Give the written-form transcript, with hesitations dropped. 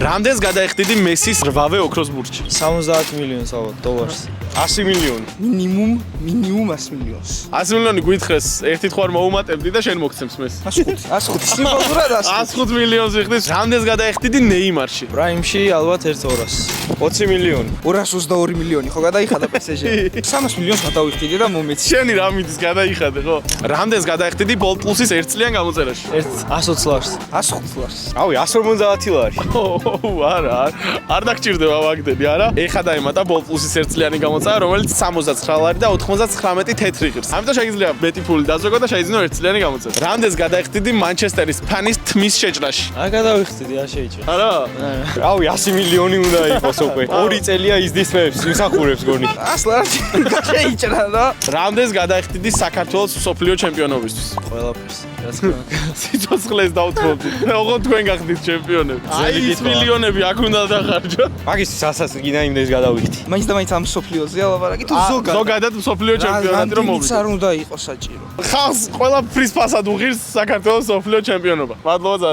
რამდენს გადაეხდიდი მესის 8-ვე ოქროს ბურჯი? 70 მილიონს ალბათ დოლარს. 100 მილიონი. მინიმუმ 100 მილიონს. 100 მილიონი გვითხრეს, ერთი თხوار მოუმატებდი და შენ მოგცემს მეს. 105 სიმბოლურად 105 მილიონს იხდის. რამდენს გადაეხდიდი ნეიმარში? პრაიმში ალბათ 1-200. 20 მილიონი. 222 მილიონი ხო გადაიხადა PSG-ში. 300 მილიონს გადავიხდიდი და მომეცი. შენი რა მიდის გადაიხადე ხო? რამდენს გადაეხდიდი Bolt Plus-ის 1 წლიან გამოწერაში? 120 ლარს. 105 ლარს. რავი 150 ლარი. არა, არ დაგჭირდება ვაგდები, არა? ეხა დაემატა Bolt Plus-ის 1 წლიანი გამოწერა, რომელიც 69 ლარი და 99 თეთრი ღირს. ამიტომ შეიძლება მეტი ფული დაზოგო და შეიძინო 1 წლიანი გამოწერა. რამდენს გადაეხდიდი მანჩესტერის ფანის თმის შეჭრაში? არ გადავიხდიდი, არ შეიძლება. არა? რავი 100 მილიონი უნდა იყოს უკვე. 2 წელია იზდისმებს, იმსახურებს გონი. 100 ლარს შეიჭრა და რამდენს გადაეხდიდი საქართველოს მსოფლიო ჩემპიონობისთვის? ყველაფერს. რაც ხდება. სიცოცხლეს დავთხოვდი. ოღონდ თქვენ გახდით ჩემპიონები. აი ის მილიონები აქ უნდა დახარჯო. მაგისთვის ასაც გინდა იმდეს გადავიხდი. მაინც და მაინც ამ სოფლიოზე ლაპარაკი თუ ზოგადად მსოფლიო ჩემპიონატი რომ მომდის არ უნდა იყოს საჭირო. ხალხს ყველაფრის ფასად უღირს საქართველოს მსოფლიო ჩემპიონობა. მადლობა.